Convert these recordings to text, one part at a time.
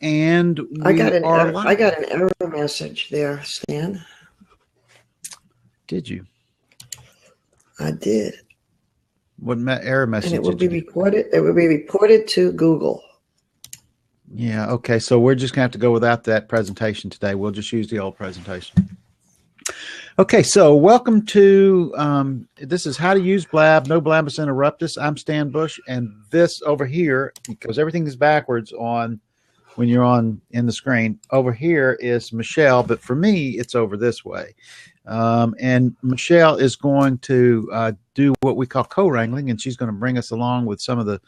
And I got an error message there, Stan. Did you? I did. What error message? And it will be reported. It will be reported to Google. Yeah. Okay. So we're just gonna have to go without that presentation today. We'll just use the old presentation. Okay. So welcome to this is How to Use Blab. No Blabbus Interruptus. I'm Stan Bush, and this over here, because everything is backwards on when you're on in the screen. Over here is Michelle, but for me, it's over this way. And Michelle is going to do what we call co-wrangling, and she's going to bring us along with some of the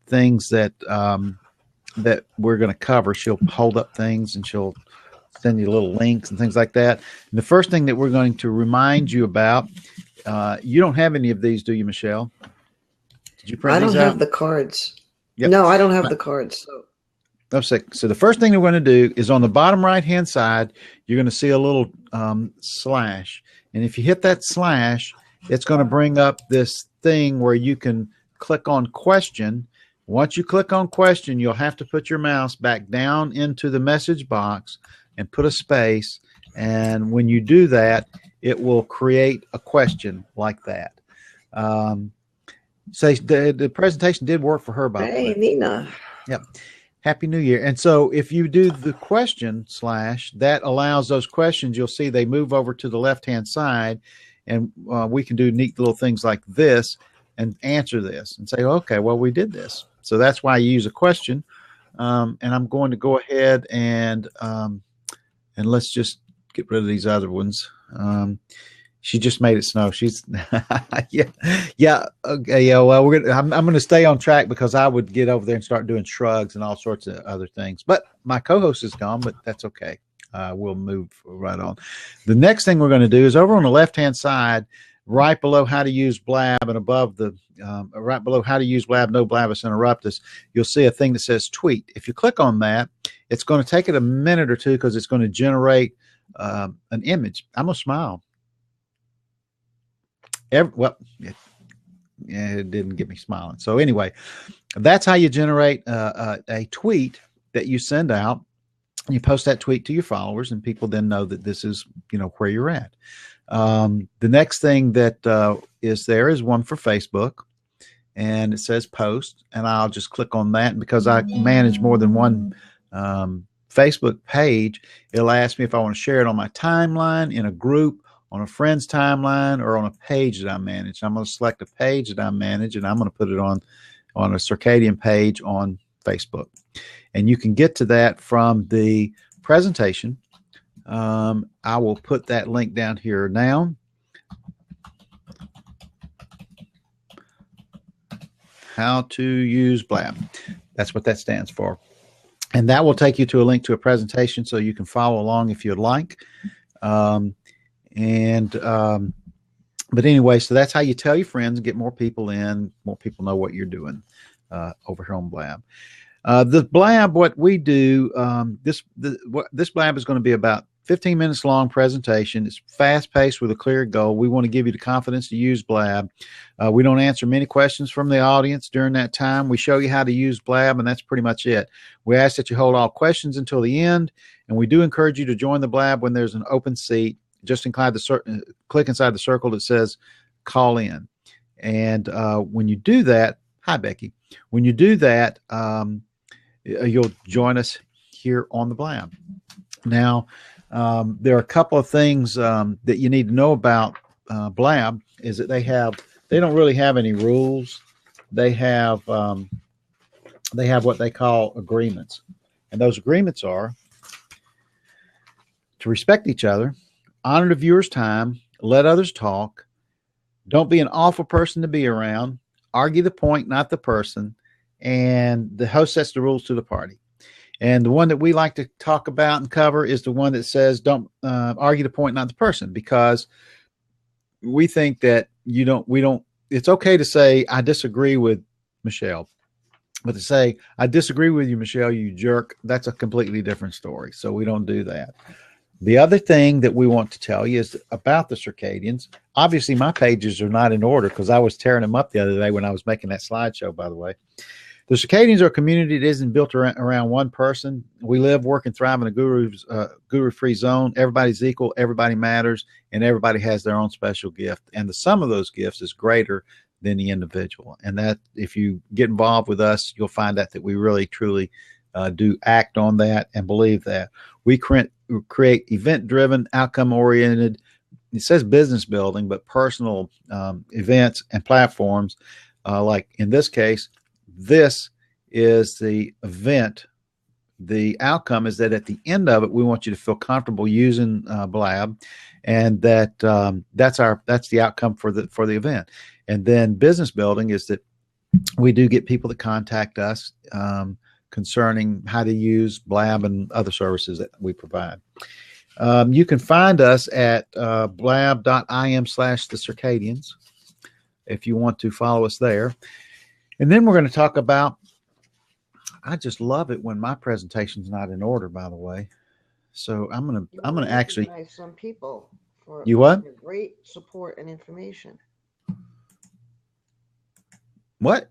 things that that we're going to cover. She'll hold up things and she'll send you little links and things like that. And the first thing that we're going to remind you about, you don't have any of these, do you, Michelle? Did you print these out? I don't have the cards. Yep. No, I don't have the cards. So the first thing we're going to do is on the bottom right-hand side, you're going to see a little slash. And if you hit that slash, it's going to bring up this thing where you can click on question. Once you click on question, you'll have to put your mouse back down into the message box and put a space. And when you do that, it will create a question like that. So the presentation did work for her, by the way. Hey, Nina. Yep. Happy New Year. And so if you do the question slash, that allows those questions, you'll see they move over to the left-hand side, and we can do neat little things like this and answer this and say, okay, well, we did this. So that's why you use a question. And I'm going to go ahead and let's just get rid of these other ones. She just made it snow. She's yeah. Okay, yeah. Well, I'm going to stay on track because I would get over there and start doing shrugs and all sorts of other things. But my co-host is gone, but that's okay. We'll move right on. The next thing we're going to do is over on the left-hand side, right below How to Use Blab and above the right below How to Use Blab, No Blabbus Interruptus, you'll see a thing that says Tweet. If you click on that, it's going to take it a minute or two because it's going to generate an image. I'm going to smile. Well, it didn't get me smiling. So anyway, that's how you generate a tweet that you send out. You post that tweet to your followers, and people then know that this is, where you're at. The next thing that is there is one for Facebook, and it says post, and I'll just click on that. And because I manage more than one Facebook page, it'll ask me if I want to share it on my timeline, in a group, on a friend's timeline, or on a page that I manage. I'm going to select a page that I manage, and I'm going to put it on a Circadian page on Facebook. And you can get to that from the presentation. I will put that link down here now. How to Use Blab. That's what that stands for. And that will take you to a link to a presentation so you can follow along if you'd like. But anyway, so that's how you tell your friends and get more people in, more people know what you're doing over here on Blab. The Blab, what we do, this Blab is going to be about 15 minutes long presentation. It's fast paced with a clear goal. We want to give you the confidence to use Blab. We don't answer many questions from the audience during that time. We show you how to use Blab, and that's pretty much it. We ask that you hold all questions until the end, and we do encourage you to join the Blab when there's an open seat. Just click inside the circle that says call in. And when you do that, hi, Becky. When you do that, you'll join us here on the Blab. Now, there are a couple of things that you need to know about Blab is that they don't really have any rules. They have what they call agreements. And those agreements are to respect each other, honor the viewer's time, let others talk, don't be an awful person to be around, argue the point, not the person, and the host sets the rules to the party. And the one that we like to talk about and cover is the one that says don't argue the point, not the person, because we think that it's okay to say, I disagree with Michelle, but to say, I disagree with you, Michelle, you jerk, that's a completely different story. So we don't do that. The other thing that we want to tell you is about the Circadians. Obviously, my pages are not in order because I was tearing them up the other day when I was making that slideshow, by the way. The Circadians are a community that isn't built around one person. We live, work, and thrive in a guru-free zone. Everybody's equal, everybody matters, and everybody has their own special gift. And the sum of those gifts is greater than the individual. And that, if you get involved with us, you'll find out that we really, truly do act on that and believe that. We create event-driven, outcome-oriented, it says business building, but personal events and platforms. Like in this case, this is the event. The outcome is that at the end of it, we want you to feel comfortable using Blab, and that that's the outcome for the event. And then business building is that we do get people that contact us concerning how to use Blab and other services that we provide. You can find us at blab.im/the Circadians if you want to follow us there. And then we're going to talk about, I just love it when my presentation's not in order, by the way. So I'm going to actually some people for you what? Great support and information. What?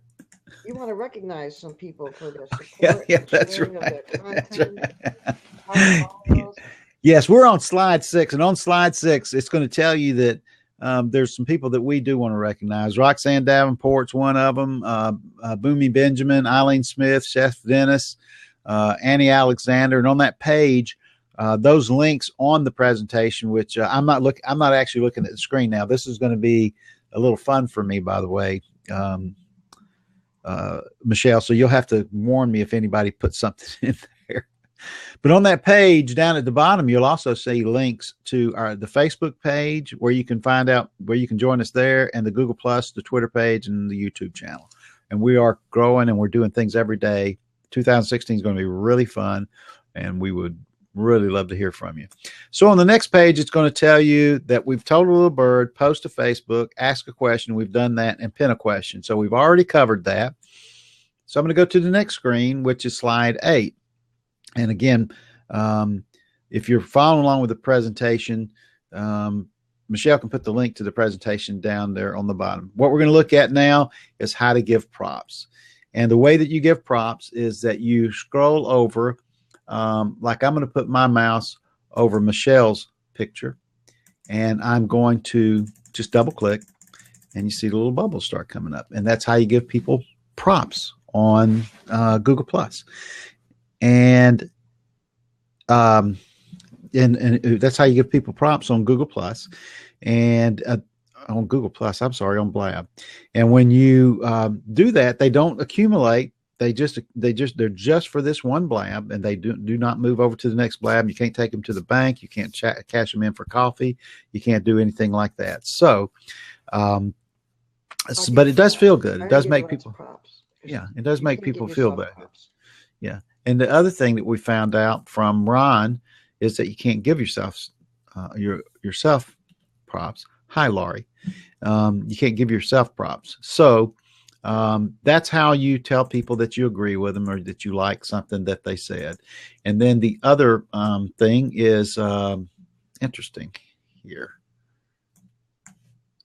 You want to recognize some people for their support. Yeah, that's right. Of their content. That's right. Yes, we're on slide 6, and on slide 6, it's going to tell you that there's some people that we do want to recognize. Roxanne Davenport's one of them. Boomy Benjamin, Eileen Smith, Chef Dennis, Annie Alexander, and on that page, those links on the presentation, which I'm not actually looking at the screen now. This is going to be a little fun for me, by the way, Michelle. So you'll have to warn me if anybody puts something in there. But on that page down at the bottom, you'll also see links to the Facebook page where you can find out where you can join us there, and the Google Plus, the Twitter page, and the YouTube channel. And we are growing, and we're doing things every day. 2016 is going to be really fun, and we would really love to hear from you. So on the next page, it's going to tell you that we've told a little bird, post to Facebook, ask a question. We've done that, and pin a question. So we've already covered that. So I'm going to go to the next screen, which is slide 8. And again, if you're following along with the presentation, Michelle can put the link to the presentation down there on the bottom. What we're going to look at now is how to give props. And the way that you give props is that you scroll over, like I'm going to put my mouse over Michelle's picture, and I'm going to just double click, and you see the little bubbles start coming up. And that's how you give people props on Google Plus. And that's how you give people prompts on Google Plus, and on Google Plus. I'm sorry, on Blab. And when you do that, they don't accumulate. They're just for this one Blab, and they do not move over to the next Blab. You can't take them to the bank. You can't cash them in for coffee. You can't do anything like that. So, but it does feel good. It does make people. Yeah, it does make people feel better. Yeah. And the other thing that we found out from Ron is that you can't give yourself yourself props. Hi, Laurie. You can't give yourself props. So that's how you tell people that you agree with them or that you like something that they said. And then the other thing is interesting here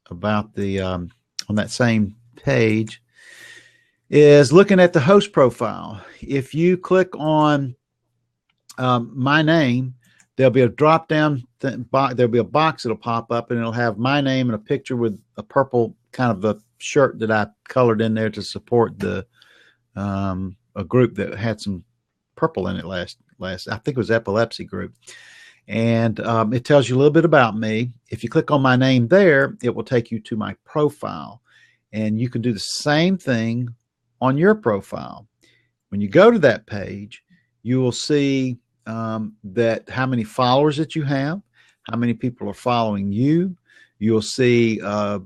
about the on that same page is looking at the host profile. If you click on my name, there'll be a drop down box. There'll be a box that'll pop up, and it'll have my name and a picture with a purple kind of a shirt that I colored in there to support the a group that had some purple in it last I think it was Epilepsy Group. And it tells you a little bit about me. If you click on my name there, it will take you to my profile, and you can do the same thing on your profile. When you go to that page, you will see that how many followers that you have, how many people are following you. You'll see a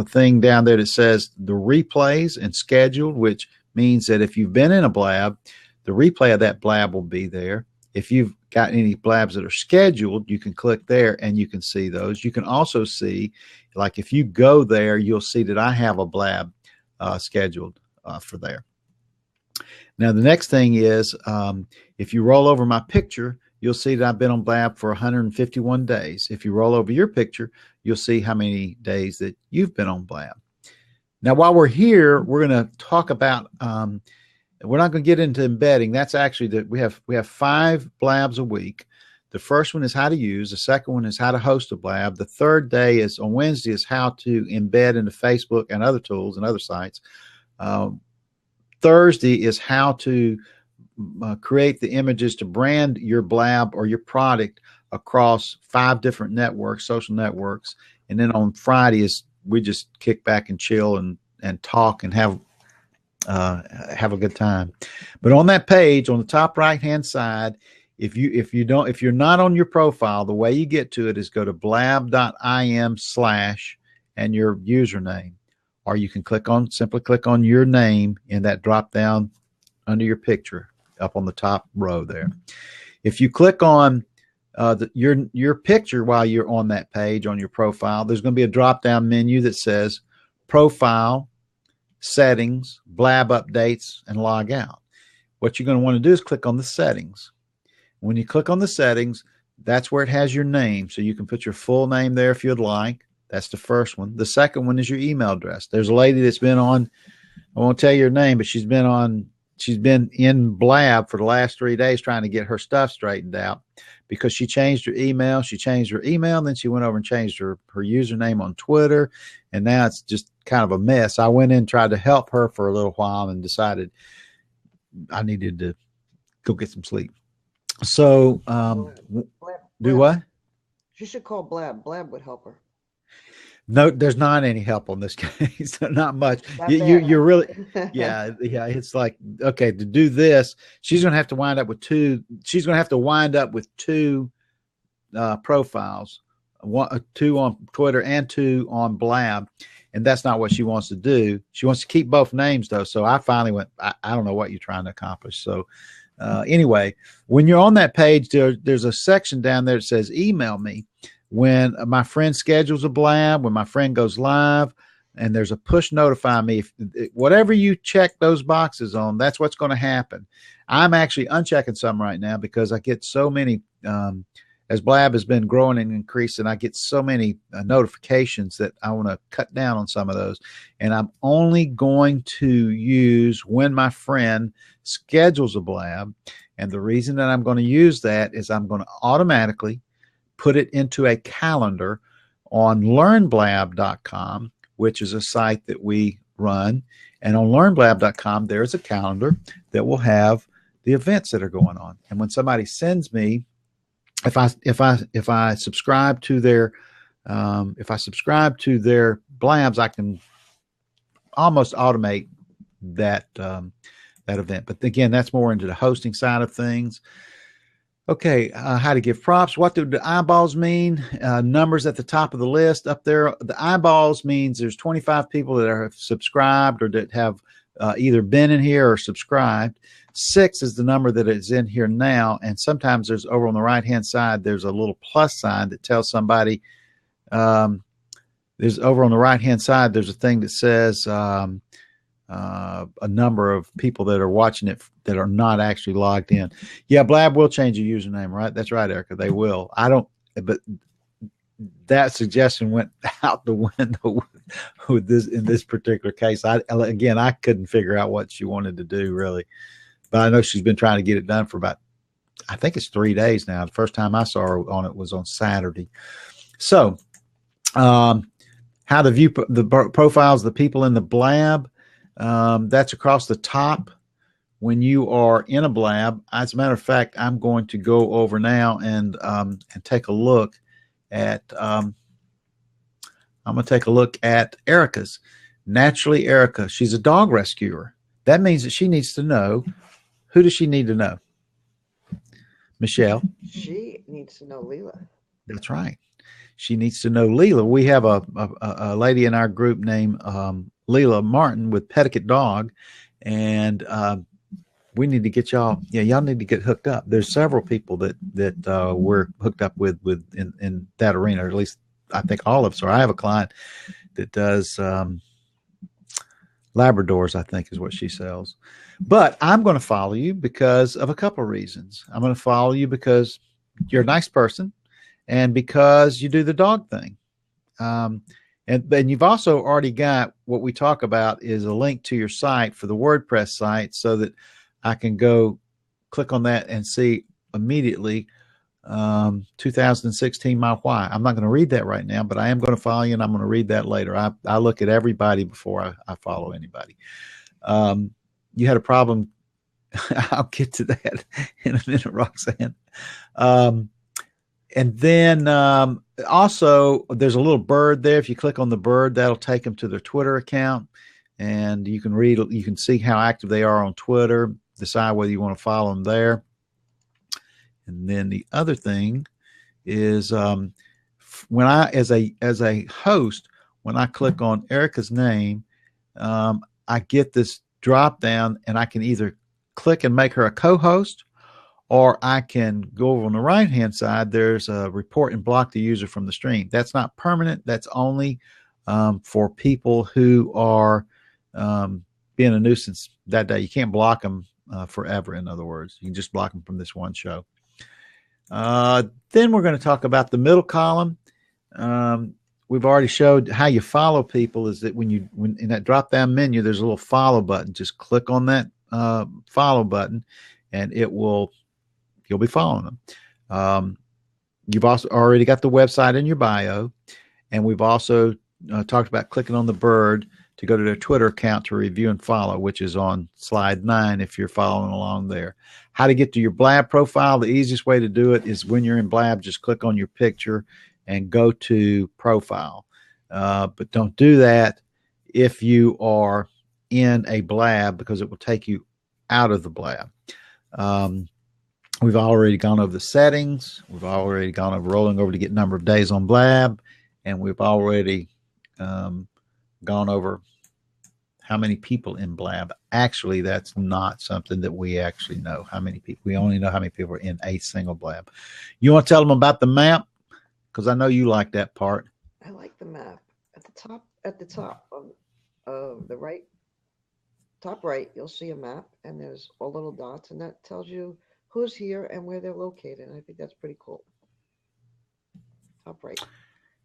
thing down there that says the replays and scheduled, which means that if you've been in a Blab, the replay of that Blab will be there. If you've got any Blabs that are scheduled, you can click there and you can see those. You can also see, like if you go there, you'll see that I have a Blab scheduled for there. Now, the next thing is if you roll over my picture, you'll see that I've been on Blab for 151 days. If you roll over your picture, you'll see how many days that you've been on Blab. Now, while we're here, we're going to talk about. We're not going to get into embedding. That's actually that we have 5 blabs a week. The first one is how to use. The second one is how to host a blab. The third day is on Wednesday is how to embed into Facebook and other tools and other sites. Thursday is how to create the images to brand your blab or your product across 5 different networks, social networks. And then on Friday is we just kick back and chill and talk and have a good time. But on that page, on the top right hand side, if you're not on your profile, the way you get to it is go to blab.im/ and your username, or you can simply click on your name in that drop down under your picture up on the top row there. If you click on your picture while you're on that page on your profile, there's going to be a drop down menu that says profile, settings, blab updates, and log out. What you're going to want to do is click on the settings. When you click on the settings, that's where it has your name. So you can put your full name there if you'd like. That's the first one. The second one is your email address. There's a lady that's been on, I won't tell you her name, but she's been in Blab for the last 3 days trying to get her stuff straightened out because she changed her email. And then she went over and changed her username on Twitter. And now it's just kind of a mess. I went in and tried to help her for a little while and decided I needed to go get some sleep. So, do what? She should call Blab. Blab would help her. No, there's not any help on this case. Not much. You're really, yeah. It's like, okay, to do this, she's going to have to wind up with 2. She's going to have to wind up with 2 profiles, 2 on Twitter and 2 on Blab. And that's not what she wants to do. She wants to keep both names though. So I finally went, I don't know what you're trying to accomplish. So anyway, when you're on that page, there's a section down there that says email me. When my friend schedules a blab, when my friend goes live, and there's a push notify me, whatever you check those boxes on, that's what's going to happen. I'm actually unchecking some right now because I get so many, as Blab has been growing and increasing, I get so many notifications that I want to cut down on some of those. And I'm only going to use when my friend schedules a blab. And the reason that I'm going to use that is I'm going to automatically put it into a calendar on learnblab.com, which is a site that we run. And on learnblab.com, there's a calendar that will have the events that are going on. And when somebody sends me, if I subscribe to their blabs, I can almost automate that event. But again, that's more into the hosting side of things. Okay, how to give props. What do the eyeballs mean? Numbers at the top of the list up there. The eyeballs means there's 25 people that are subscribed or that have either been in here or subscribed. 6 is the number that is in here now. And sometimes there's over on the right-hand side, there's a little plus sign that tells somebody, there's over on the right-hand side, there's a thing that says a number of people that are watching it that are not actually logged in. Yeah, Blab will change your username, right? That's right, Erica. They will. I don't, but that suggestion went out the window with this in this particular case. I couldn't figure out what she wanted to do really, but I know she's been trying to get it done for about, I think it's 3 days now. The first time I saw her on it was on Saturday. So, how to view the profiles of the people in the Blab. That's across the top when you are in a blab. As a matter of fact, I'm going to go over now and take a look at Erica's. Naturally Erica, she's a dog rescuer. That means that she needs to know, who does she need to know? Michelle? She needs to know Leela. That's right. She needs to know Leela. We have a lady in our group named Leela Martin with Petticoat Dog, and we need to get y'all. Yeah, y'all need to get hooked up. There's several people that we're hooked up with in that arena, or at least I think all of us are. I have a client that does Labradors, I think is what she sells. But I'm going to follow you because of a couple of reasons. I'm going to follow you because you're a nice person, and because you do the dog thing. And you've also already got what we talk about is a link to your site for the WordPress site, so that I can go click on that and see immediately 2016 my why. I'm not going to read that right now, but I am going to follow you, and I'm going to read that later. I look at everybody before I follow anybody. You had a problem. I'll get to that in a minute, Roxanne. And then also there's a little bird there. If you click on the bird, that'll take them to their Twitter account, and you can see how active they are on Twitter, decide whether you want to follow them there. And then the other thing is when I, as a host, when I click on Erica's name, I get this drop down, and I can either click and make her a co-host, or I can go over on the right-hand side. There's a report and block the user from the stream. That's not permanent. That's only for people who are being a nuisance that day. You can't block them forever, in other words. You can just block them from this one show. Then we're going to talk about the middle column. We've already showed how you follow people. Is that when in that drop-down menu, there's a little follow button. Just click on that follow button, and you'll be following them. You've also already got the website in your bio, and we've also talked about clicking on the bird to go to their Twitter account to review and follow, which is on slide 9 if you're following along there. How to get to your Blab profile. The easiest way to do it is when you're in Blab, just click on your picture and go to profile. But don't do that if you are in a Blab, because it will take you out of the Blab. We've already gone over the settings. We've already gone over rolling over to get number of days on Blab. And we've already gone over how many people in Blab. Actually, that's not something that we actually know how many people. We only know how many people are in a single Blab. You want to tell them about the map? Because I know you like that part. I like the map. At the top of the right, top right, you'll see a map, and there's all little dots, and that tells you who's here and where they're located. And I think that's pretty cool. Top right.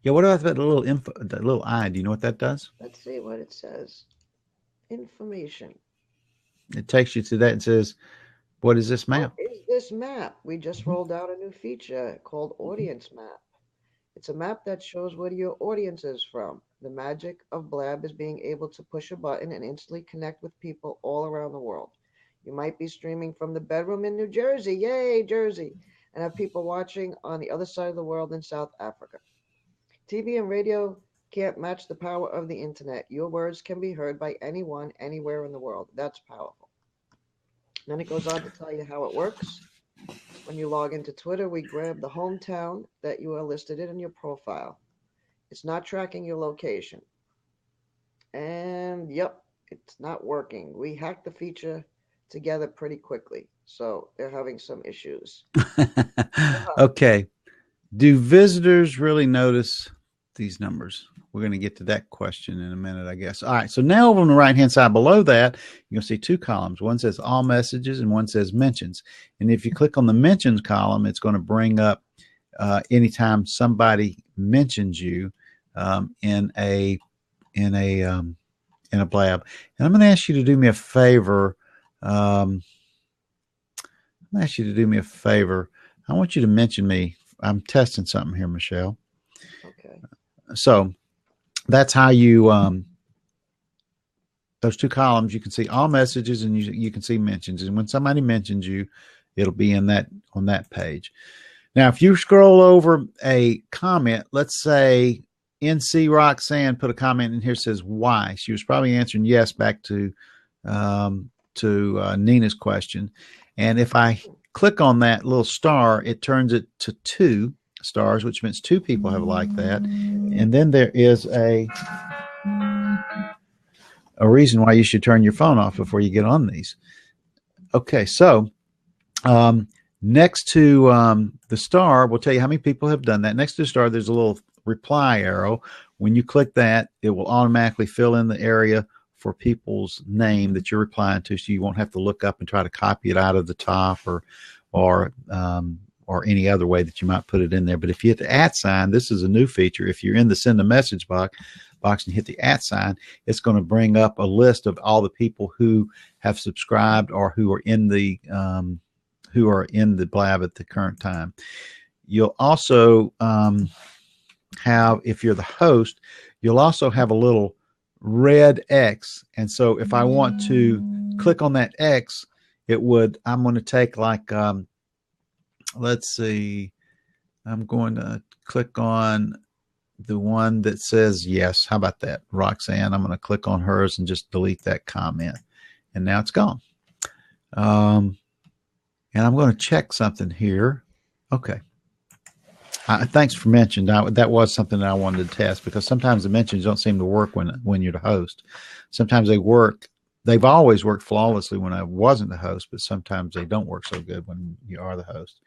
Yeah, what about that little info, that little eye? Do you know what that does? Let's see what it says. Information. It takes you to that and says, what is this map? What is this map? We just rolled out a new feature called Audience Map. It's a map that shows where your audience is from. The magic of Blab is being able to push a button and instantly connect with people all around the world. You might be streaming from the bedroom in New Jersey, yay, Jersey, and have people watching on the other side of the world in South Africa. TV and radio can't match the power of the internet. Your words can be heard by anyone, anywhere in the world. That's powerful. Then it goes on to tell you how it works. When you log into Twitter, we grab the hometown that you are listed in your profile. It's not tracking your location. And yep, it's not working. We hacked the feature together pretty quickly, so they're having some issues. Okay. Do visitors really notice these numbers? We're going to get to that question in a minute, I guess. All right. So now over on the right-hand side below that, you'll see two columns. One says all messages and one says mentions. And if you click on the mentions column, it's going to bring up anytime somebody mentions you in a Blab. And I'm going to ask you to do me a favor. I want you to mention me. I'm testing something here, Michelle. Okay. So that's how you, those two columns, you can see all messages and you can see mentions. And when somebody mentions you, it'll be in that, on that page. Now, if you scroll over a comment, let's say NC Roxanne put a comment in here that says why. She was probably answering yes back to Nina's question. And if I click on that little star, it turns it to 2 stars, which means 2 people have liked that. And then there is a reason why you should turn your phone off before you get on these. Okay, so next to the star, we'll tell you how many people have done that. Next to the star, there's a little reply arrow. When you click that, it will automatically fill in the area for people's name that you're replying to, so you won't have to look up and try to copy it out of the top or any other way that you might put it in there. But if you hit the @ sign, this is a new feature. If you're in the send a message box, box and hit the @ sign, it's going to bring up a list of all the people who have subscribed or who are in the Blab at the current time. You'll also have, if you're the host, you'll also have a little red X. And so if I want to click on that X, it would, I'm going to take like, let's see, I'm going to click on the one that says yes. How about that? Roxanne, I'm going to click on hers and just delete that comment. And now it's gone. And I'm going to check something here. Okay. Thanks for mentioning that. Was something that I wanted to test, because sometimes the mentions don't seem to work when you're the host. Sometimes they work. They've always worked flawlessly when I wasn't the host, but sometimes they don't work so good when you are the host.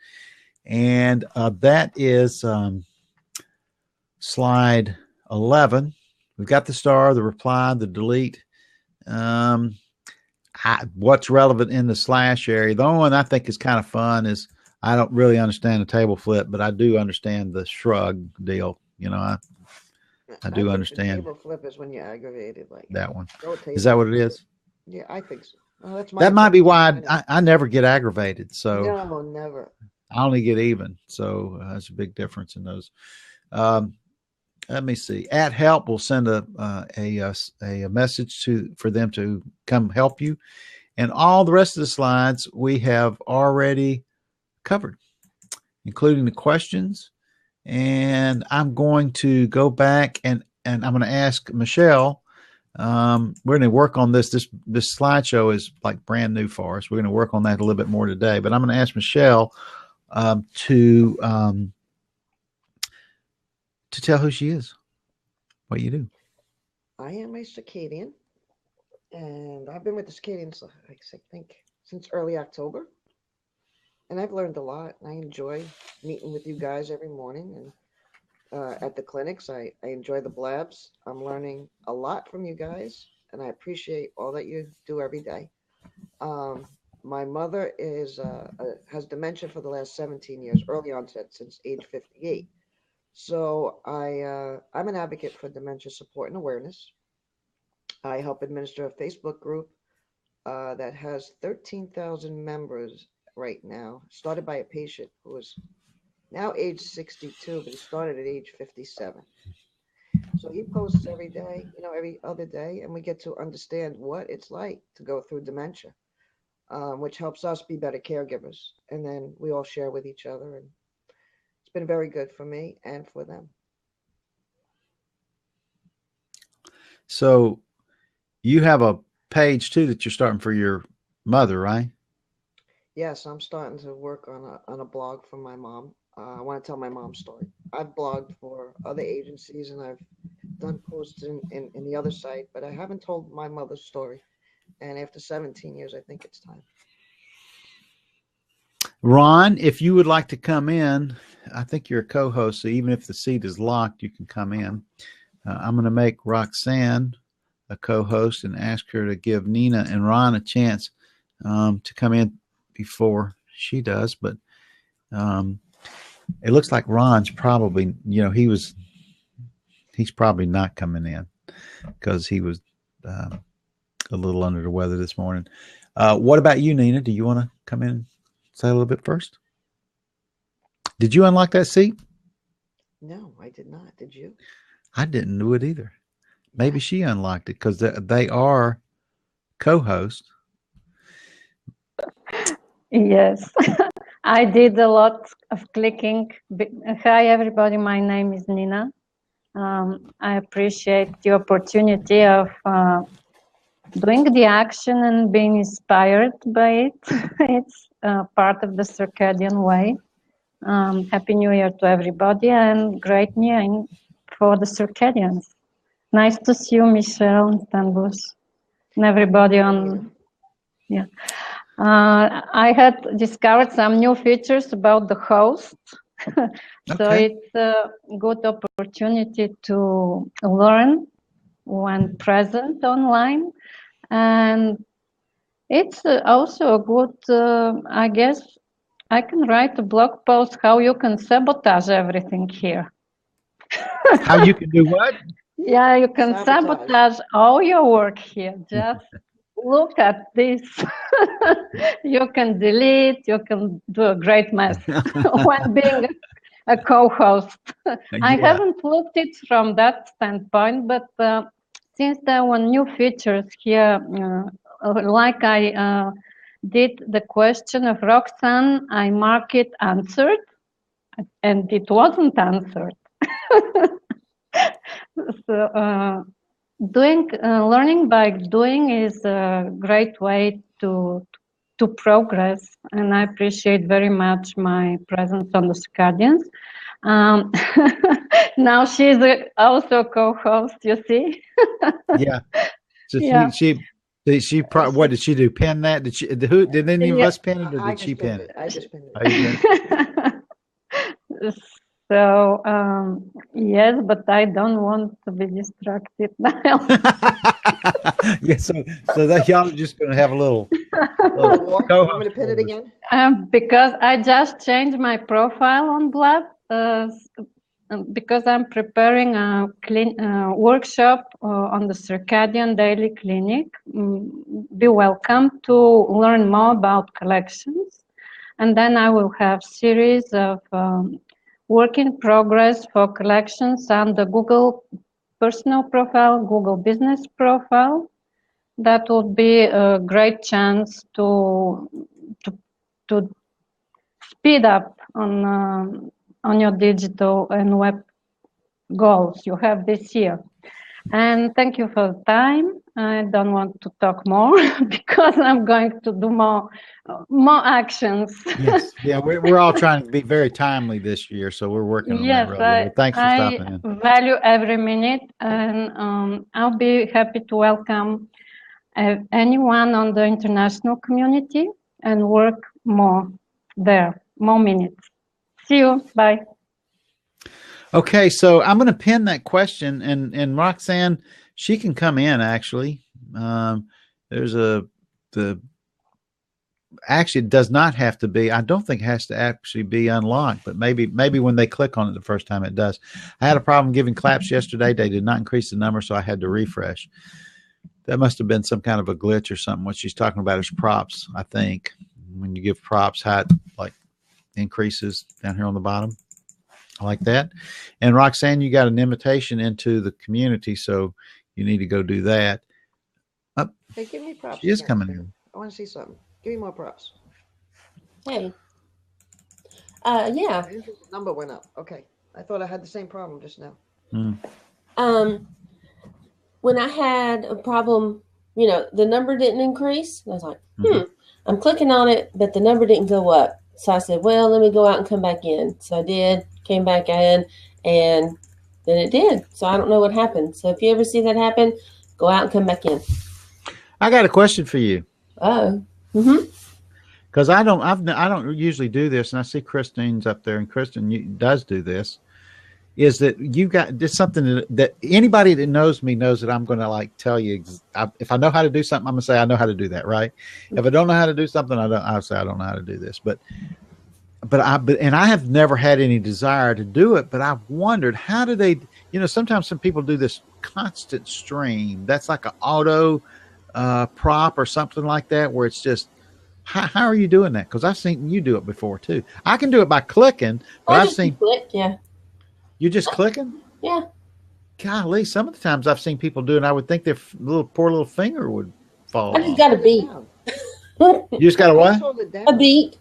And that is slide 11. We've got the star, the reply, the delete. What's relevant in the slash area? The only one I think is kind of fun is, I don't really understand the table flip, but I do understand the shrug deal. You know, I do understand. The table flip is when you're aggravated, like that one. Is that what it is? Yeah, I think so. Well, that's that might be why I never get aggravated. So no, never. I only get even. So there's a big difference in those. Let me see. @help will send a message for them to come help you, and all the rest of the slides we have already covered, including the questions. And I'm going to go back and I'm going to ask Michelle. We're going to work on this. This slideshow is like brand new for us. We're going to work on that a little bit more today. But I'm going to ask Michelle to tell who she is, what you do. I am a Circadian, and I've been with the Circadians, I think, since early October. And I've learned a lot. I enjoy meeting with you guys every morning, and at the clinics, I enjoy the blabs. I'm learning a lot from you guys, and I appreciate all that you do every day. My mother has dementia for the last 17 years, early onset since age 58. So I'm an advocate for dementia support and awareness. I help administer a Facebook group that has 13,000 members right now, started by a patient who is now age 62, but he started at age 57. So he posts every day, every other day, and we get to understand what it's like to go through dementia, which helps us be better caregivers. And then we all share with each other, and it's been very good for me and for them. So you have a page too that you're starting for your mother, right? Yes, I'm starting to work on a blog for my mom. I want to tell my mom's story. I've blogged for other agencies, and I've done posts in the other site, but I haven't told my mother's story. And after 17 years, I think it's time. Ron, if you would like to come in, I think you're a co-host, so even if the seat is locked, you can come in. I'm going to make Roxanne a co-host and ask her to give Nina and Ron a chance to come in before she does. But it looks like Ron's probably, he's probably not coming in because he was a little under the weather this morning. What about you, Nina? Do you want to come in and say a little bit first? Did you unlock that seat? No, I did not. Did you? I didn't do it either. Maybe she unlocked it because they are co-hosts. Yes, I did a lot of clicking. Hi, everybody. My name is Nina. I appreciate the opportunity of doing the action and being inspired by it. It's part of the circadian way. Happy New Year to everybody and great New Year for the Circadians. Nice to see you, Michelle and Blabbus, and everybody on. Yeah. I had discovered some new features about the host. So it's a good opportunity to learn when present online. And it's also a good, I guess, I can write a blog post how you can sabotage everything here. How you can do what? Yeah, you can sabotage all your work here. Just look at this. You can delete, you can do a great mess when being a co-host. I haven't looked it from that standpoint, but since there were new features here, like I did the question of Roxanne, I mark it answered, and it wasn't answered. So learning by doing is a great way to progress, and I appreciate very much my presence on the Circadians. Now she's also a co-host, you see. Yeah. So she what did she do? Pin that? Did any of us pin it, or did she pin it? I just pinned it. So yes, but I don't want to be distracted now. Yeah, so that y'all are just going to have a little. Want me to pin it again? Because I just changed my profile on Blab. Because I'm preparing a workshop on the Circadian Daily Clinic. Be welcome to learn more about collections. And then I will have series of work in progress for collections on the Google personal profile, Google business profile. That would be a great chance to speed up on your digital and web goals you have this year. And thank you for the time. I don't want to talk more because I'm going to do more actions. Yes, yeah, we're all trying to be very timely this year, so we're working on that. Really. Thanks for stopping in. I value every minute, and I'll be happy to welcome anyone on the international community and work more there, more minutes. See you. Bye. Okay, so I'm going to pin that question, and Roxanne, she can come in actually. Actually, it does not have to be. I don't think it has to actually be unlocked, but maybe when they click on it the first time it does. I had a problem giving claps yesterday. They did not increase the number, so I had to refresh. That must have been some kind of a glitch or something. What she's talking about is props, I think. When you give props, how it like increases down here on the bottom. Like that. And Roxanne, you got an invitation into the community, so you need to go do that. Hey, give me props. She is coming in. I want to see something. Give me more props. Hey. Yeah. The number went up. Okay. I thought I had the same problem just now. When I had a problem, the number didn't increase. I was like, I'm clicking on it, but the number didn't go up. So I said, well, let me go out and come back in. So I did, came back in, and then it did. So I don't know what happened. So if you ever see that happen, go out and come back in. I got a question for you. Because I don't usually do this, and I see Christine's up there, and Christine does do this. Is that you got just something that anybody that knows me knows that I'm going to tell you if I know how to do something, I'm going to say I know how to do that, right? If I don't know how to do something, I'll say I don't know how to do this. But I have never had any desire to do it, but I've wondered how do they? Sometimes some people do this constant stream. That's like an auto prop or something like that, where it's just. How are you doing that? Because I've seen you do it before too. I can do it by clicking, but I've seen click, yeah. You just clicking? Yeah. Golly, some of the times I've seen people do it, and I would think their poor little finger would fall off. I just got a beat. You just got a what? A beat.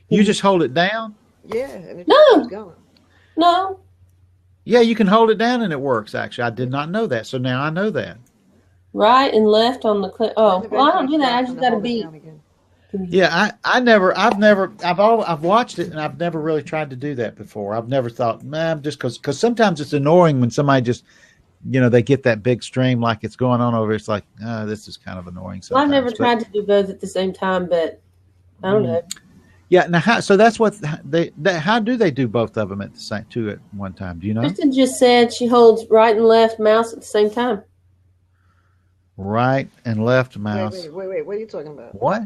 You just hold it down? Yeah. And it keeps going. No. Yeah, you can hold it down and it works, actually. I did not know that, so now I know that. Right and left on the click. Oh, well, I don't do that. I just got a beat. Yeah, I've watched it, and I've never really tried to do that before. I've never thought, man, just because sometimes it's annoying when somebody just, they get that big stream like it's going on over. It's like, this is kind of annoying. Well, I've never tried to do both at the same time, but I don't know. Yeah, now so that's what how do they do both of them at one time? Do you know? Kristen just said she holds right and left mouse at the same time. Right and left mouse. Wait. What are you talking about? What?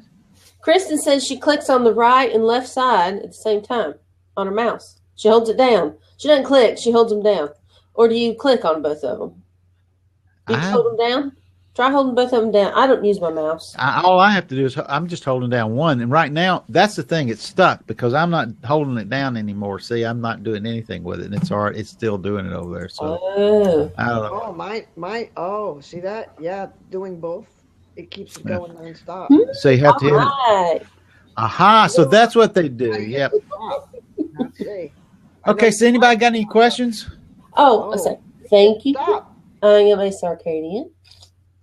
Kristen says she clicks on the right and left side at the same time on her mouse. She holds it down. She doesn't click. She holds them down. Or do you click on both of them? You can hold them down. Try holding both of them down. I don't use my mouse. All I have to do is I'm just holding down one, and right now that's the thing. It's stuck because I'm not holding it down anymore. See, I'm not doing anything with it, and it's hard. It's still doing it over there. So I don't know. Oh, oh, see that? Yeah, doing both. It keeps it going nonstop. So you have to hit it. Right. Aha! So that's what they do. Yep. Okay. So anybody got any questions? Oh, I said thank you. Stop. I am a Circadian.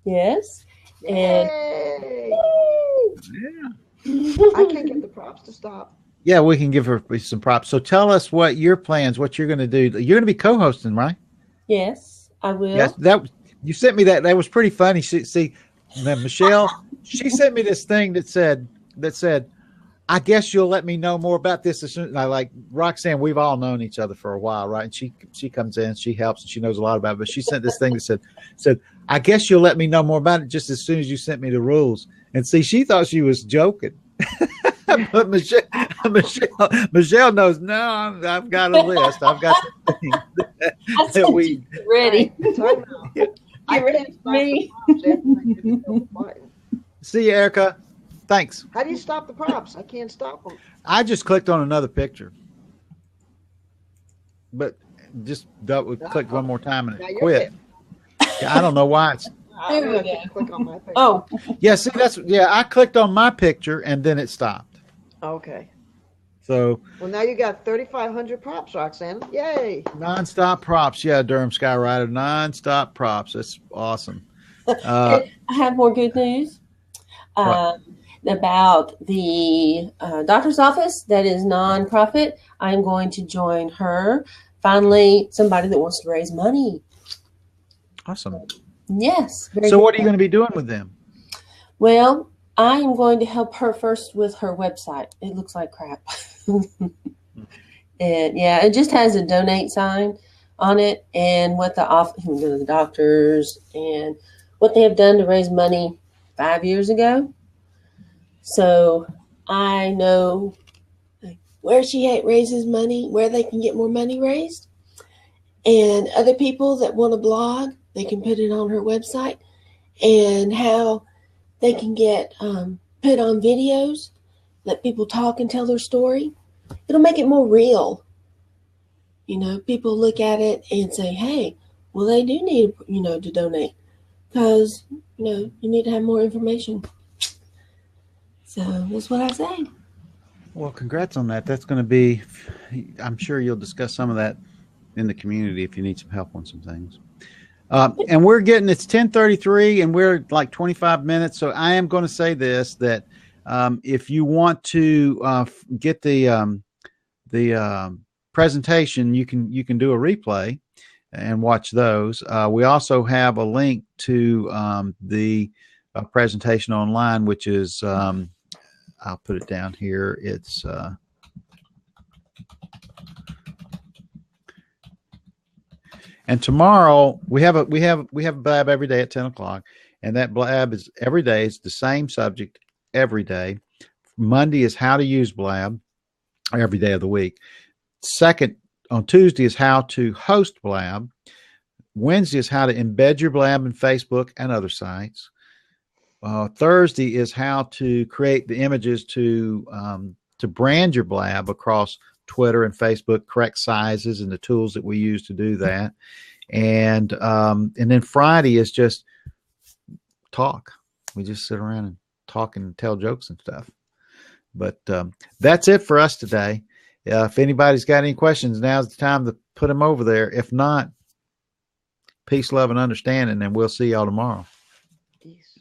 Yes. And I can't get the props to stop. Yeah, we can give her some props. So tell us what your plans, what you're going to do. You're going to be co-hosting, right? Yes, I will. Yes, you sent me that. That was pretty funny. See, Michelle, she sent me this thing that said, I guess you'll let me know more about this as soon as I like Roxanne. We've all known each other for a while, right? And she comes in, she helps, and she knows a lot about it. But she sent this thing that said, I guess you'll let me know more about it just as soon as you sent me the rules. And see, she thought she was joking. But Michelle knows. No, I've got a list. I've got things that we ready. I can't stop me. the props. See you, Erica. Thanks. How do you stop the props? I can't stop them. I just clicked on another picture, but just click one more time and it quit. I don't know why it's. Click on my picture. Oh, yeah. See, I clicked on my picture and then it stopped. Okay. So. Well, now you got 3,500 props, Roxanne. Yay! Nonstop props, yeah. Durham Skyrider, nonstop props. That's awesome. I have more good news. About the doctor's office that is nonprofit. I'm going to join her. Finally, somebody that wants to raise money. Awesome. Yes. So what are you going to be doing with them? Well, I am going to help her first with her website. It looks like crap. And yeah, it just has a donate sign on it and what the doctors and what they have done to raise money 5 years ago. So I know where she raises money, where they can get more money raised. And other people that want to blog, they can put it on her website. And how they can get put on videos, let people talk and tell their story. It'll make it more real. You know, people look at it and say, hey, well, they do need, to donate. Because, you need to have more information. So that's what I say. Well, congrats on that. That's going to be, I'm sure you'll discuss some of that in the community if you need some help on some things. And it's 10:33 and we're like 25 minutes. So I am going to say this, that if you want to get the presentation, you can do a replay and watch those. We also have a link to the presentation online, which is, I'll put it down here. It's and tomorrow we have a blab every day at 10 o'clock, and that blab is every day. It's the same subject every day. Monday is how to use blab every day of the week. On Tuesday is how to host blab. Wednesday is how to embed your blab in Facebook and other sites. Thursday is how to create the images to brand your blab across Twitter and Facebook, correct sizes and the tools that we use to do that. And then Friday is just talk. We just sit around and talk and tell jokes and stuff. But that's it for us today. If anybody's got any questions, now's the time to put them over there. If not, peace, love, and understanding, and we'll see y'all tomorrow. Peace.